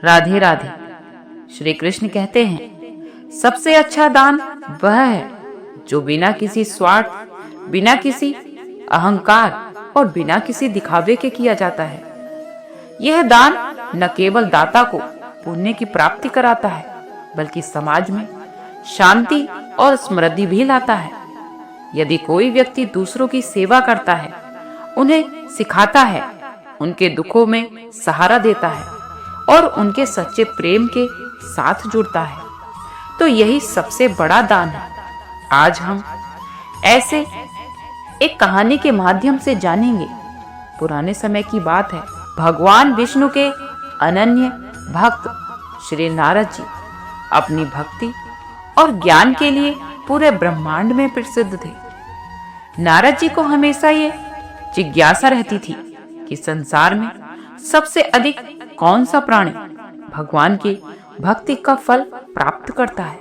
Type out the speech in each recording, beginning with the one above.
राधे राधे। श्री कृष्ण कहते हैं, सबसे अच्छा दान वह है जो बिना किसी स्वार्थ, बिना किसी अहंकार और बिना किसी दिखावे के किया जाता है। यह दान न केवल दाता को पुण्य की प्राप्ति कराता है, बल्कि समाज में शांति और समृद्धि भी लाता है। यदि कोई व्यक्ति दूसरों की सेवा करता है, उन्हें सिखाता है, उनके दुखों में सहारा देता है और उनके सच्चे प्रेम के साथ जुड़ता है, तो यही सबसे बड़ा दान है। आज हम ऐसे एक कहानी के माध्यम से जानेंगे। पुराने समय की बात है, भगवान विष्णु के अनन्य भक्त श्री नारद जी अपनी भक्ति और ज्ञान के लिए पूरे ब्रह्मांड में प्रसिद्ध थे। नारद जी को हमेशा ये जिज्ञासा रहती थी कि संसार में सबसे अधिक कौन सा प्राणी भगवान की भक्ति का फल प्राप्त करता है।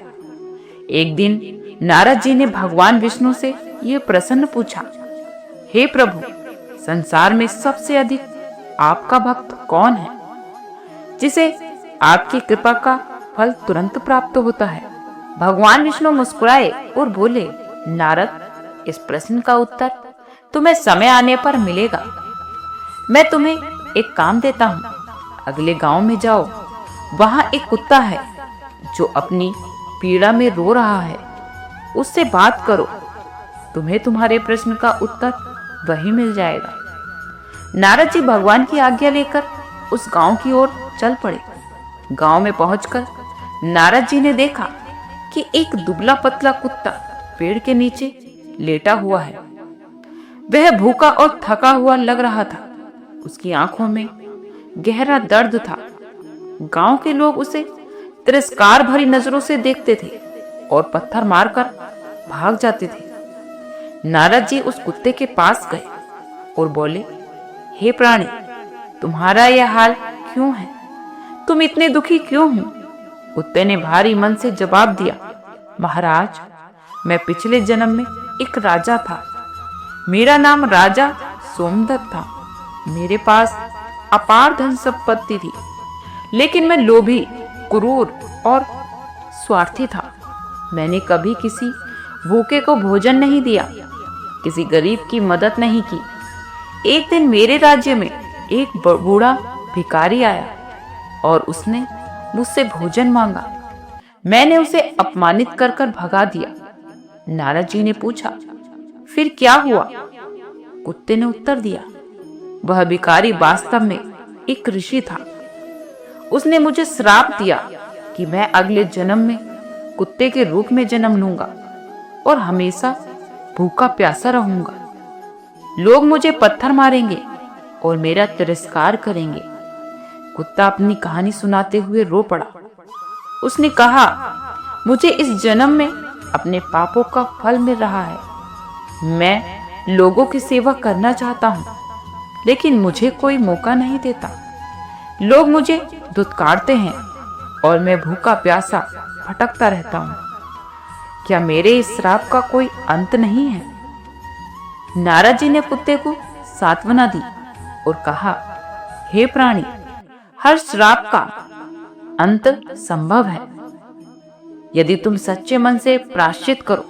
एक दिन नारद जी ने भगवान विष्णु से यह प्रश्न पूछा, हे प्रभु, संसार में सबसे अधिक आपका भक्त कौन है, जिसे आपकी कृपा का फल तुरंत प्राप्त होता है। भगवान विष्णु मुस्कुराए और बोले, नारद, इस प्रश्न का उत्तर तुम्हें समय आने पर मिलेगा। मैं तुम्हें एक काम देता हूँ, अगले गांव में जाओ, वहां एक कुत्ता है जो अपनी पीड़ा में रो रहा है, उससे बात करो, तुम्हें तुम्हारे प्रश्न का उत्तर वही मिल जाएगा। नारद जी भगवान की आज्ञा लेकर उस गांव की ओर चल पड़े। गांव में पहुंचकर नारद जी ने देखा कि एक दुबला पतला कुत्ता पेड़ के नीचे लेटा हुआ है। वह भूखा और थका हुआ लग रहा था। उसकी आंखों में गहरा दर्द था। गांव के लोग उसे तिरस्कार भरी नजरों से देखते थे और पत्थर मारकर भाग जाते थे। नारद जी उस कुत्ते के पास गए और बोले, हे प्राणी, तुम्हारा यह हाल क्यों है? तुम इतने दुखी क्यों हो? कुत्ते ने भारी मन से जवाब दिया, महाराज, मैं पिछले जन्म में एक राजा था। मेरा नाम राजा सोमदत्त था। मेरे पास अपार धन संपत्ति थी, लेकिन मैं लोभी, क्रूर और स्वार्थी था। मैंने कभी किसी भूखे को भोजन नहीं दिया, किसी गरीब की मदद नहीं की। एक दिन मेरे राज्य में एक बूढ़ा भिखारी आया और उसने मुझसे भोजन मांगा। मैंने उसे अपमानित कर कर भगा दिया। नारद जी ने पूछा, फिर क्या हुआ? कुत्ते ने उत्तर दिया, वह भिखारी वास्तव में एक ऋषि था। उसने मुझे श्राप दिया कि मैं अगले जन्म में कुत्ते के रूप में जन्म लूंगा और हमेशा भूखा प्यासा रहूंगा। लोग मुझे पत्थर मारेंगे और मेरा तिरस्कार करेंगे। कुत्ता अपनी कहानी सुनाते हुए रो पड़ा। उसने कहा, मुझे इस जन्म में अपने पापों का फल मिल रहा है। मैं लोगों की सेवा करना चाहता हूँ, लेकिन मुझे कोई मौका नहीं देता। लोग मुझे धुतकारते हैं और मैं भूखा प्यासा भटकता रहता हूँ। क्या मेरे इस श्राप का कोई अंत नहीं है? नारद जी ने कुत्ते को सांत्वना दी और कहा, हे प्राणी, हर श्राप का अंत संभव है यदि तुम सच्चे मन से प्रायश्चित करो,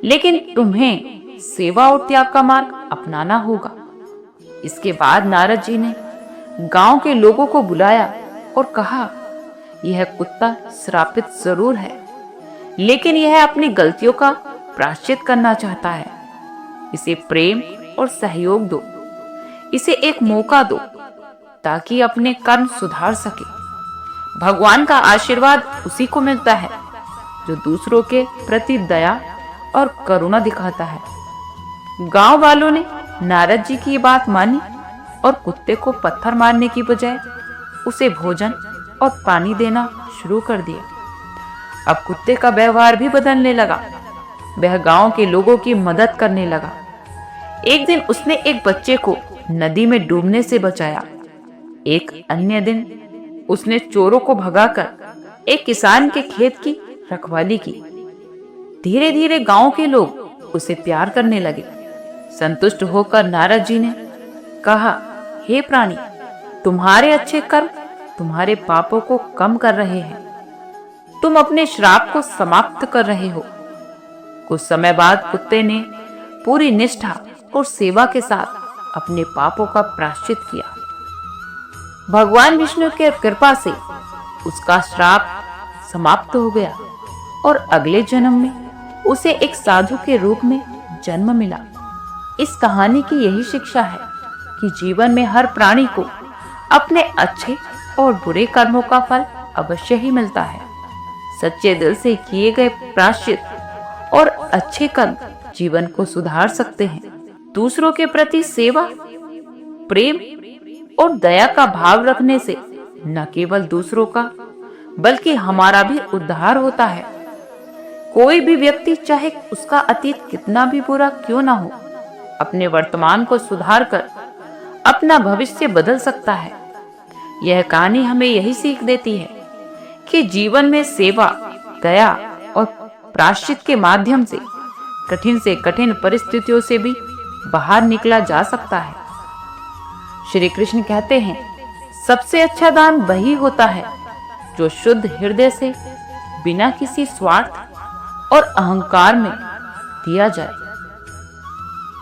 लेकिन तुम्हें सेवा और त्याग का मार्ग अपनाना होगा। इसके बाद नारद जी ने गांव के लोगों को बुलाया और कहा, यह कुत्ता श्रापित जरूर है, लेकिन यह अपनी गलतियों का प्रायश्चित करना चाहता है। इसे प्रेम और सहयोग दो, इसे एक मौका दो ताकि अपने कर्म सुधार सके। भगवान का आशीर्वाद उसी को मिलता है जो दूसरों के प्रति दया और करुणा दिखाता है। गांव वालों ने नारद जी की बात मानी और कुत्ते को पत्थर मारने की बजाय उसे भोजन और पानी देना शुरू कर दिया। अब कुत्ते का व्यवहार भी बदलने लगा। वह गांव के लोगों की मदद करने लगा। एक दिन उसने एक बच्चे को नदी में डूबने से बचाया। एक अन्य दिन उसने चोरों को भगाकर एक किसान के खेत की रखवाली की। धीरे धीरे गांव के लोग उसे प्यार करने लगे। संतुष्ट होकर नारद जी ने कहा, हे प्राणी, तुम्हारे अच्छे कर्म तुम्हारे पापों को कम कर रहे हैं। तुम अपने श्राप को समाप्त कर रहे हो। कुछ समय बाद कुत्ते ने पूरी निष्ठा और सेवा के साथ अपने पापों का प्रायश्चित किया। भगवान विष्णु की कृपा से उसका श्राप समाप्त हो गया और अगले जन्म में उसे एक साधु के रूप में जन्म मिला। इस कहानी की यही शिक्षा है कि जीवन में हर प्राणी को अपने अच्छे और बुरे कर्मों का फल अवश्य ही मिलता है। सच्चे दिल से किए गए प्रायश्चित और अच्छे कर्म जीवन को सुधार सकते हैं। दूसरों के प्रति सेवा, प्रेम और दया का भाव रखने से न केवल दूसरों का बल्कि हमारा भी उद्धार होता है। कोई भी व्यक्ति चाहे उसका अतीत कितना भी बुरा क्यों ना हो, अपने वर्तमान को सुधार कर अपना भविष्य बदल सकता है। यह कहानी हमें यही सीख देती है कि जीवन में सेवा, दया और प्रायश्चित के माध्यम से कठिन परिस्थितियों से भी बाहर निकला जा सकता है। श्री कृष्ण कहते हैं, सबसे अच्छा दान वही होता है जो शुद्ध हृदय से बिना किसी स्वार्थ और अहंकार में दिया जाए।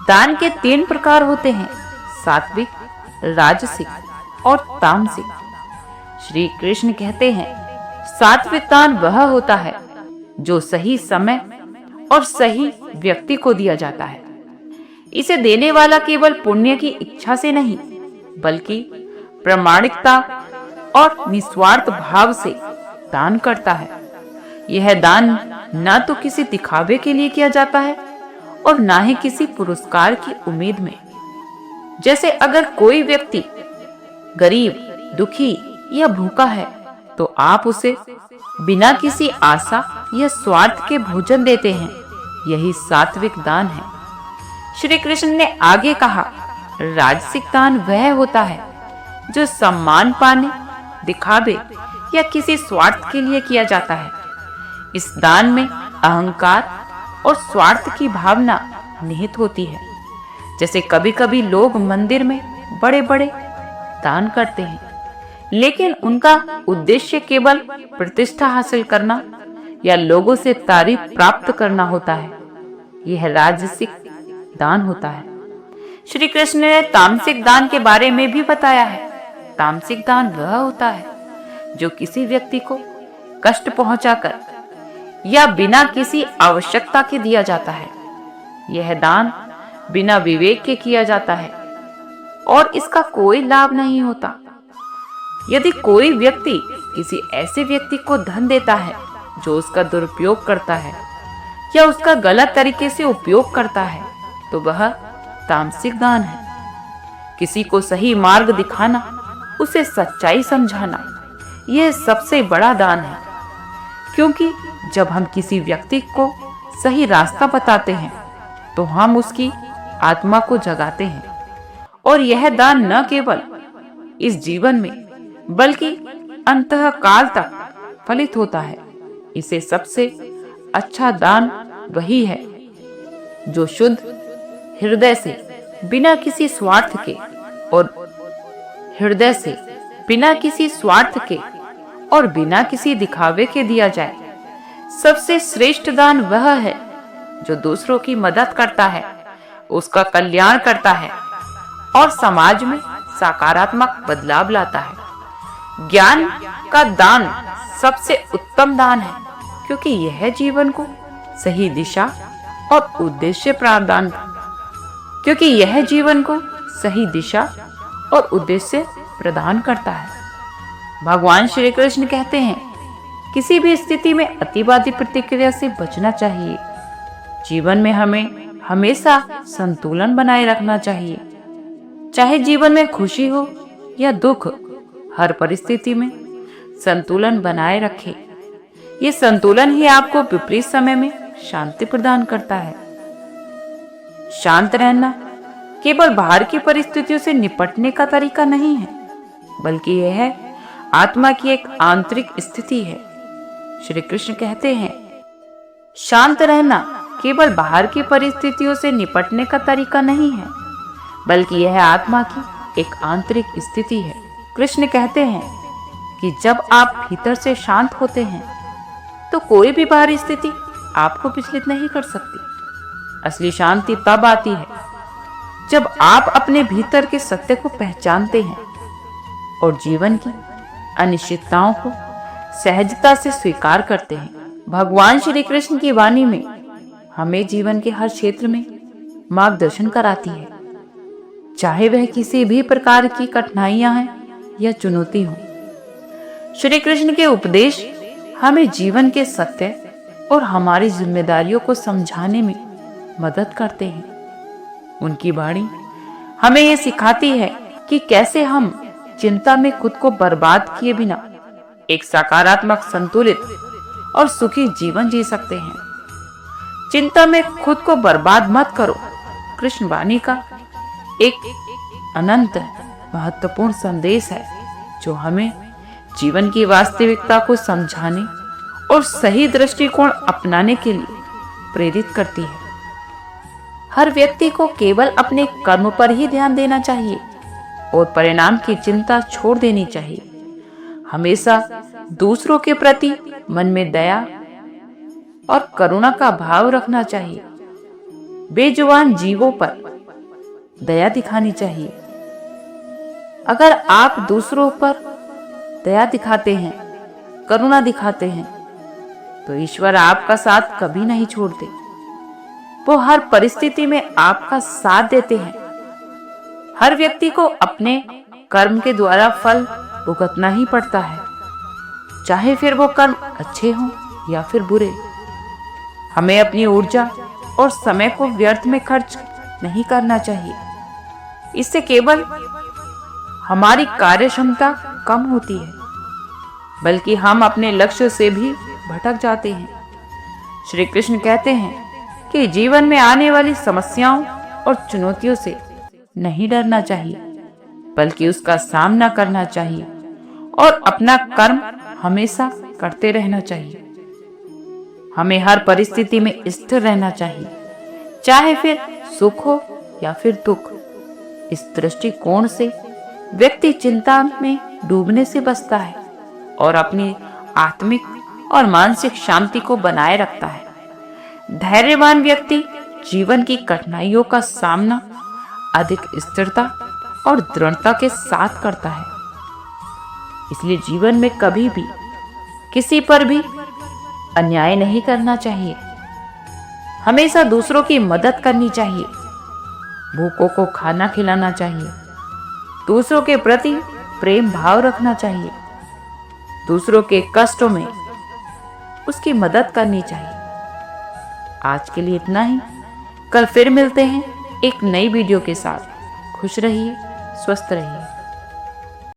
दान के 3 प्रकार होते हैं, सात्विक, राजसिक और तामसिक। श्री कृष्ण कहते हैं, सात्विक दान वह होता है जो सही समय और सही व्यक्ति को दिया जाता है। इसे देने वाला केवल पुण्य की इच्छा से नहीं बल्कि प्रामाणिकता और निस्वार्थ भाव से दान करता है। यह दान न तो किसी दिखावे के लिए किया जाता है और न ही किसी पुरस्कार की उम्मीद में। जैसे अगर कोई व्यक्ति गरीब, दुखी या भूखा है तो आप उसे बिना किसी आशा या स्वार्थ के भोजन देते हैं। यही सात्विक दान है। श्री कृष्ण ने आगे कहा, राजसिक दान वह होता है जो सम्मान पाने, दिखावे या किसी स्वार्थ के लिए किया जाता है। इस दान में अहंकार और स्वार्थ की भावना निहित होती है। जैसे कभी कभी लोग मंदिर में बड़े बड़े दान करते हैं, लेकिन उनका उद्देश्य केवल प्रतिष्ठा हासिल करना या लोगों से तारीफ प्राप्त करना होता है। यह राजसिक दान होता है। श्री कृष्ण ने तामसिक दान के बारे में भी बताया है। तामसिक दान वह होता है जो किसी व्यक्ति को कष्ट पहुंचाकर या बिना किसी आवश्यकता के दिया जाता है। यह दान बिना विवेक के किया जाता है और इसका कोई लाभ नहीं होता। यदि कोई व्यक्ति किसी ऐसे व्यक्ति को धन देता है जो उसका दुरुपयोग करता है या उसका गलत तरीके से उपयोग करता है तो वह तामसिक दान है। किसी को सही मार्ग दिखाना, उसे सच्चाई समझाना, यह सबसे बड़ा दान है। क्योंकि जब हम किसी व्यक्ति को सही रास्ता बताते हैं तो हम उसकी आत्मा को जगाते हैं और यह दान न केवल इस जीवन में बल्कि अंतः काल तक फलित होता है। इसे सबसे अच्छा दान वही है जो शुद्ध हृदय से बिना किसी स्वार्थ के और बिना किसी दिखावे के दिया जाए। सबसे श्रेष्ठ दान वह है जो दूसरों की मदद करता है, उसका कल्याण करता है और समाज में सकारात्मक बदलाव लाता है। ज्ञान का दान सबसे उत्तम दान है क्योंकि यह जीवन को सही दिशा और उद्देश्य प्रदान करता है। भगवान श्री कृष्ण कहते हैं, किसी भी स्थिति में अतिवादी प्रतिक्रिया से बचना चाहिए। जीवन में हमें हमेशा संतुलन बनाए रखना चाहिए। चाहे जीवन में खुशी हो या दुख, हर परिस्थिति में संतुलन बनाए रखें। ये संतुलन ही आपको विपरीत समय में शांति प्रदान करता है। शांत रहना केवल बाहर की परिस्थितियों से निपटने का तरीका नहीं है, बल्कि यह आत्मा की एक आंतरिक स्थिति है। श्री कृष्ण कहते हैं, शांत रहना केवल बाहर की परिस्थितियों से निपटने का तरीका नहीं है, बल्कि यह आत्मा की एक आंतरिक स्थिति है। कृष्ण कहते हैं, कि जब आप भीतर से शांत होते हैं तो कोई भी बाहरी स्थिति आपको विचलित नहीं कर सकती। असली शांति तब आती है जब आप अपने भीतर के सत्य को पहचानते हैं और जीवन की अनिश्चितताओं को सहजता से स्वीकार करते हैं। भगवान श्री कृष्ण की वाणी में हमें जीवन के हर क्षेत्र में मार्गदर्शन कराती है, चाहे वह किसी भी प्रकार की कठिनाइयां हैं या चुनौती हो। श्री कृष्ण के उपदेश हमें जीवन के सत्य और हमारी जिम्मेदारियों को समझाने में मदद करते हैं। उनकी वाणी हमें यह सिखाती है कि कैसे हम चिंता में खुद को बर्बाद किए बिना एक सकारात्मक, संतुलित और सुखी जीवन जी सकते हैं। चिंता में खुद को बर्बाद मत करो कृष्ण वाणी का एक अनंत महत्वपूर्ण संदेश है, जो हमें जीवन की वास्तविकता को समझाने और सही दृष्टिकोण अपनाने के लिए प्रेरित करती है। हर व्यक्ति को केवल अपने कर्म पर ही ध्यान देना चाहिए और परिणाम की चिंता छोड़ देनी चाहिए। हमेशा दूसरों के प्रति मन में दया और करुणा का भाव रखना चाहिए। बेजुबान जीवों पर दया दिखानी चाहिए। अगर आप दूसरों पर दया दिखाते हैं, करुणा दिखाते हैं, तो ईश्वर आपका साथ कभी नहीं छोड़ते। वो हर परिस्थिति में आपका साथ देते हैं। हर व्यक्ति को अपने कर्म के द्वारा फल भुगतना ही पड़ता है, चाहे फिर वो कर्म अच्छे हों या फिर बुरे। हमें अपनी ऊर्जा और समय को व्यर्थ में खर्च नहीं करना चाहिए। इससे केवल हमारी कार्य क्षमता कम होती है, बल्कि हम अपने लक्ष्य से भी भटक जाते हैं। श्री कृष्ण कहते हैं कि जीवन में आने वाली समस्याओं और चुनौतियों से नहीं डरना चाहिए, बल्कि उसका सामना करना चाहिए और अपना कर्म हमेशा करते रहना चाहिए। हमें हर परिस्थिति में स्थिर रहना चाहिए, चाहे फिर सुख हो या फिर दुख। इस दृष्टिकोण से व्यक्ति चिंता में डूबने से बचता है और अपनी आत्मिक और मानसिक शांति को बनाए रखता है। धैर्यवान व्यक्ति जीवन की कठिनाइयों का सामना अधिक स्थिरता और दृढ़ता के साथ करता है। इसलिए जीवन में कभी भी किसी पर भी अन्याय नहीं करना चाहिए। हमेशा दूसरों की मदद करनी चाहिए, भूखों को खाना खिलाना चाहिए, दूसरों के प्रति प्रेम भाव रखना चाहिए, दूसरों के कष्टों में उसकी मदद करनी चाहिए। आज के लिए इतना ही। कल फिर मिलते हैं एक नई वीडियो के साथ। खुश रहिए, स्वस्थ रहिए।